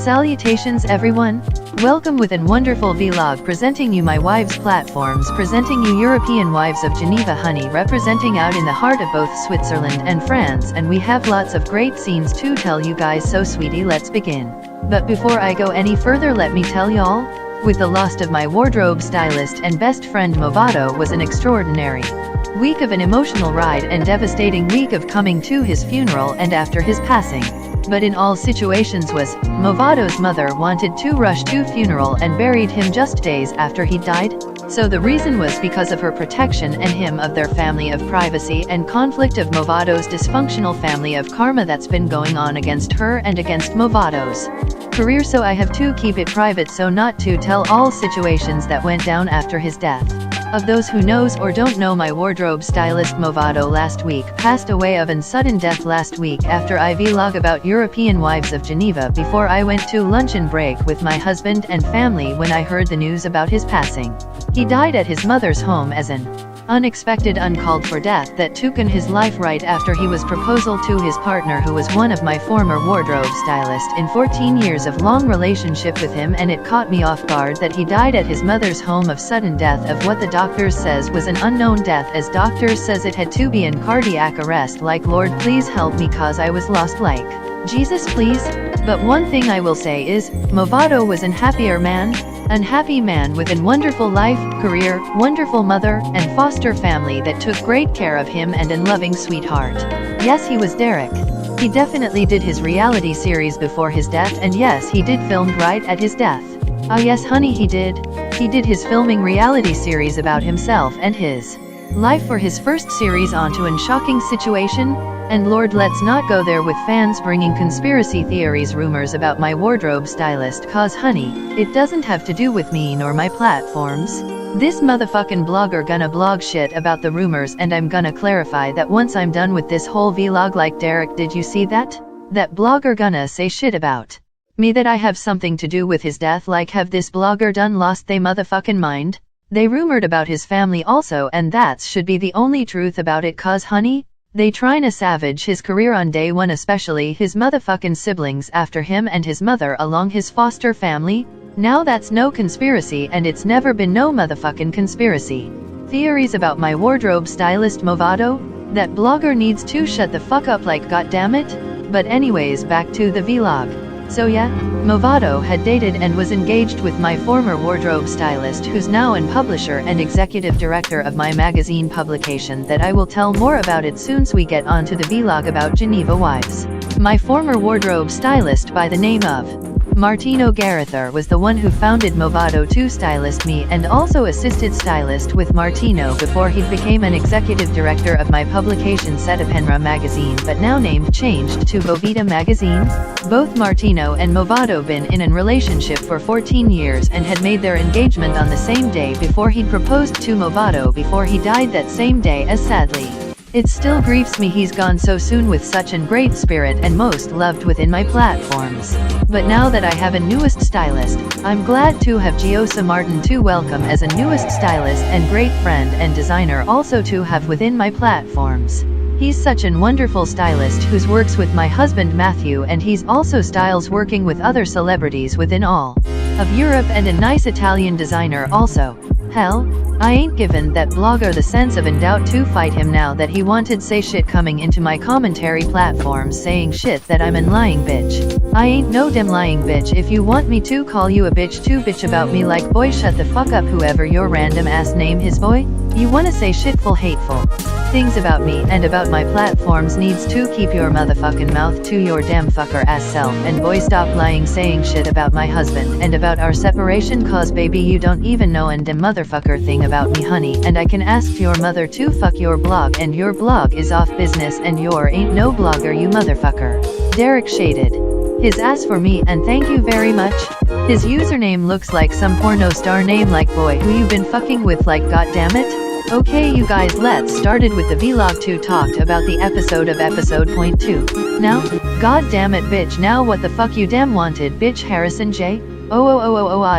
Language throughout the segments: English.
Salutations everyone! Welcome within wonderful vlog presenting you my wives platforms, presenting you European wives of Geneva honey, representing out in the heart of both Switzerland and France, and we have lots of great scenes to tell you guys, so sweetie, let's begin. But before I go any further, let me tell y'all, with the loss of my wardrobe stylist and best friend Movado was an extraordinary week of an emotional ride and devastating week of coming to his funeral and after his passing. But in all situations was, Movado's mother wanted to rush to funeral and buried him just days after he died. So the reason was because of her protection and him of their family of privacy and conflict of Movado's dysfunctional family of karma that's been going on against her and against Movado's career. So I have to keep it private so not to tell all situations that went down after his death. Of those who knows or don't know, my wardrobe stylist Movado last week passed away of an sudden death last week after I vlog about European wives of Geneva before I went to luncheon break with my husband and family when I heard the news about his passing. He died at his mother's home as an unexpected, uncalled for death that took his life right after he was proposal to his partner, who was one of my former wardrobe stylist in 14 years of long relationship with him, and it caught me off guard that he died at his mother's home of sudden death of what the doctors says was an unknown death, as doctors says it had to be in cardiac arrest. Like, Lord please help me cause I was lost, like Jesus please. But one thing I will say is, Movado was an happier man, unhappy man with a wonderful life, career, wonderful mother, and foster family that took great care of him, and a loving sweetheart. Yes, he was Derek. He definitely did his reality series before his death, and yes, he did filmed right at his death. Ah yes honey, he did. He did his filming reality series about himself and his life for his first series onto an shocking situation. And Lord, let's not go there with fans bringing conspiracy theories, rumors about my wardrobe stylist, cause honey, it doesn't have to do with me nor my platforms. This motherfucking blogger gonna blog shit about the rumors, and I'm gonna clarify that once I'm done with this whole vlog. Like, Derek, did you see that? That blogger gonna say shit about me that I have something to do with his death. Like, have this blogger done lost they motherfucking mind? They rumored about his family also, and that should be the only truth about it, cause honey, they tryna savage his career on day one, especially his motherfucking siblings after him and his mother along his foster family. Now that's no conspiracy, and it's never been no motherfucking conspiracy theories about my wardrobe stylist Movado. That blogger needs to shut the fuck up, like, goddammit. But anyways, back to the vlog. So yeah, Movado had dated and was engaged with my former wardrobe stylist, who's now an publisher and executive director of my magazine publication that I will tell more about it soon as we get onto the vlog about Geneva wives. My former wardrobe stylist by the name of Martino Garather was the one who founded Movado to stylist me, and also assisted stylist with Martino before he became an executive director of my publication Setepenre magazine, but now named changed to VOVITA Magazine. Both Martino and Movado been in a relationship for 14 years and had made their engagement on the same day before he'd proposed to Movado before he died that same day, as sadly it still grieves me he's gone so soon with such an great spirit and most loved within my platforms. But now that I have a newest stylist, I'm glad to have Giosa Martin to welcome as a newest stylist and great friend and designer also to have within my platforms. He's such an wonderful stylist who's works with my husband Mathieu, and he's also styles working with other celebrities within all of Europe, and a nice Italian designer also. Hell, I ain't given that blogger the sense of doubt to fight him now that he wanted say shit coming into my commentary platforms saying shit that I'm an lying bitch. I ain't no damn lying bitch. If you want me to call you a bitch to bitch about me, like, boy shut the fuck up, whoever your random ass name is, boy. You wanna say shitful hateful things about me and about my platforms needs to keep your motherfucking mouth to your damn fucker ass self, and boy stop lying saying shit about my husband and about our separation, cause baby you don't even know a damn motherfucker thing about me honey, and I can ask your mother to fuck your blog, and your blog is off business and your ain't no blogger, you motherfucker. Derek shaded his ass for me, and thank you very much. His username looks like some porno star name, like, boy who you been fucking with, like, goddammit. Okay you guys, let's started with the vlog to talked about the episode of Episode.2. Now, god damn it bitch, now what the fuck you damn wanted bitch, Harrison J?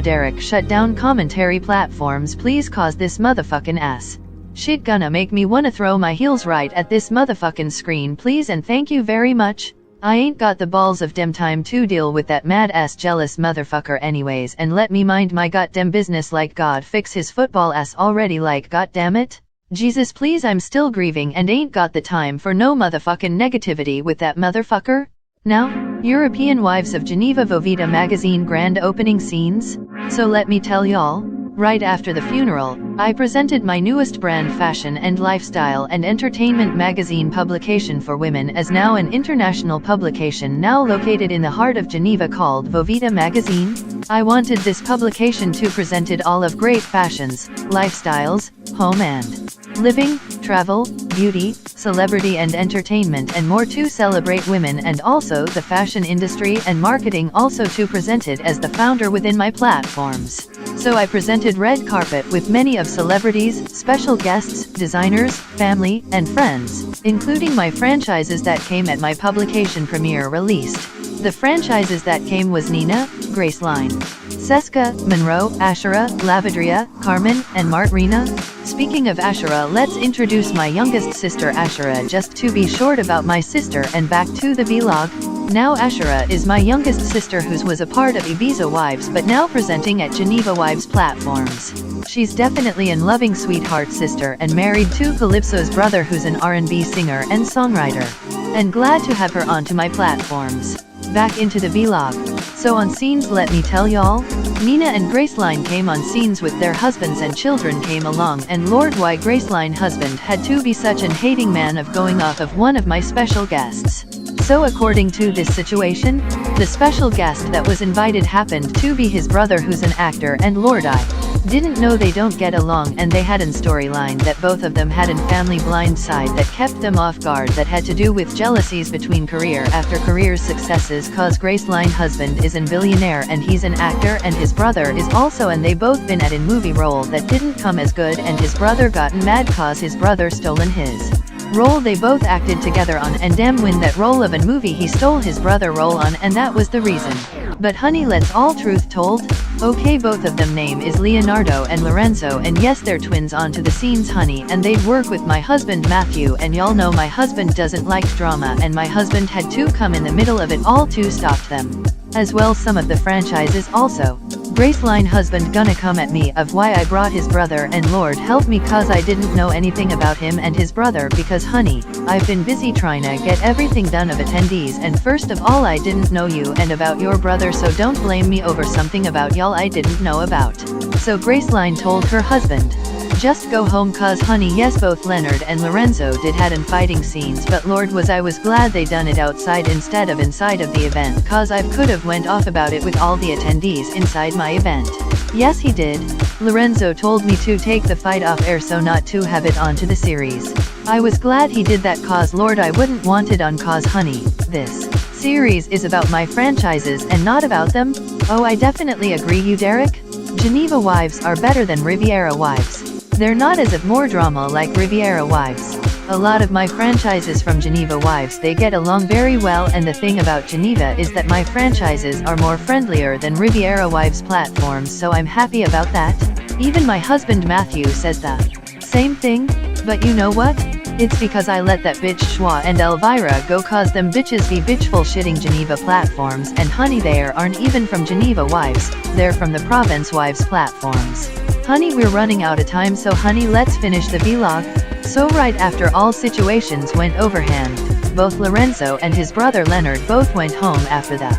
Derek, shut down commentary platforms please, cause this motherfucking ass shit gonna make me wanna throw my heels right at this motherfucking screen please, and thank you very much. I ain't got the balls of dem time to deal with that mad ass jealous motherfucker anyways, and let me mind my goddamn business like God fix his football ass already, like goddammit. Jesus please, I'm still grieving and ain't got the time for no motherfucking negativity with that motherfucker. Now, European Wives of Geneva VOVITA Magazine grand opening scenes? So let me tell y'all, right after the funeral, I presented my newest brand fashion and lifestyle and entertainment magazine publication for women as now an international publication now located in the heart of Geneva called VOVITA Magazine. I wanted this publication to presented all of great fashions, lifestyles, home and living, travel, beauty, celebrity and entertainment and more to celebrate women and also the fashion industry and marketing, also to presented as the founder within my platforms. So I presented red carpet with many of celebrities, special guests, designers, family, and friends, including my franchises that came at my publication premiere released. The franchises that came was Nina, Graceline, Seska, Monroe, Ashura, Lavadria, Carmen, and Martrina. Speaking of Ashura, let's introduce my youngest sister Ashura, just to be short about my sister, and back to the vlog. Now Ashura is my youngest sister who was a part of Ibiza Wives but now presenting at Geneva Wives platforms. She's definitely an loving sweetheart sister and married to Calypso's brother who's an R&B singer and songwriter. And glad to have her onto my platforms. Back into the vlog. So on scenes, let me tell y'all, Nina and Graceline came on scenes with their husbands and children came along, and Lord why Graceline husband had to be such an hating man of going off of one of my special guests. So according to this situation, the special guest that was invited happened to be his brother who's an actor, and Lord I didn't know they don't get along, and they had an storyline that both of them had an family blind side that kept them off guard that had to do with jealousies between career after career successes, cause Graceline husband is an billionaire and he's an actor and his brother is also, and they both been at a movie role that didn't come as good and his brother gotten mad cause his brother stolen his role they both acted together on, and damn when that role of a movie he stole his brother role on, and that was the reason. But honey, let's all truth told. Okay, both of them name is Leonardo and Lorenzo, and yes they're twins onto the scenes honey, and they'd work with my husband Mathieu, and y'all know my husband doesn't like drama, and my husband had to come in the middle of it all to stop them. As well some of the franchises also. Graceline husband gonna come at me of why I brought his brother, and Lord help me cause I didn't know anything about him and his brother, because honey, I've been busy trying to get everything done of attendees, and first of all I didn't know you and about your brother, so don't blame me over something about y'all I didn't know about. So Graceline told her husband, just go home cause honey yes both Leonard and Lorenzo did had an fighting scenes, but Lord was glad they done it outside instead of inside of the event, cause I could have went off about it with all the attendees inside my event. Yes he did. Lorenzo told me to take the fight off air so not to have it onto the series. I was glad he did that cause Lord I wouldn't want it on cause honey, this series is about my franchises and not about them. Oh I definitely agree you Derek. Geneva Wives are better than Riviera Wives. They're not as of more drama like Riviera Wives. A lot of my franchises from Geneva Wives they get along very well, and the thing about Geneva is that my franchises are more friendlier than Riviera Wives platforms, so I'm happy about that. Even my husband Mathieu says the same thing, but you know what? It's because I let that bitch Schwa and Elvira go cause them bitches be bitchful shitting Geneva platforms, and honey they aren't even from Geneva Wives, they're from the Province Wives platforms. Honey we're running out of time, so honey let's finish the vlog. So right after all situations went overhand, both Lorenzo and his brother Leonard both went home after the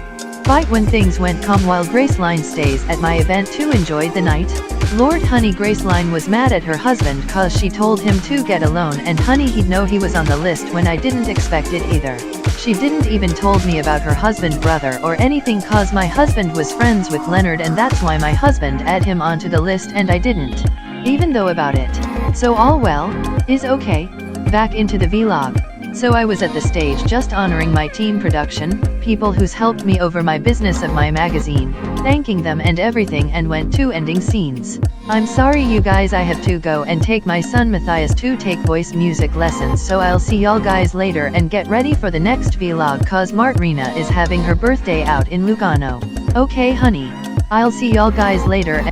fight when things went calm, while Graceline stays at my event to enjoy the night. Lord honey Graceline was mad at her husband cause she told him to get alone, and honey he'd know he was on the list when I didn't expect it either. She didn't even told me about her husband brother or anything cause my husband was friends with Leonard, and that's why my husband add him onto the list and I didn't even know about it. So all well is okay. Back into the vlog. So I was at the stage just honoring my team production, people who's helped me over my business of my magazine, thanking them and everything, and went to ending scenes. I'm sorry you guys, I have to go and take my son Mathieu to take voice music lessons, so I'll see y'all guys later and get ready for the next vlog cause Martrina is having her birthday out in Lugano. Okay honey, I'll see y'all guys later.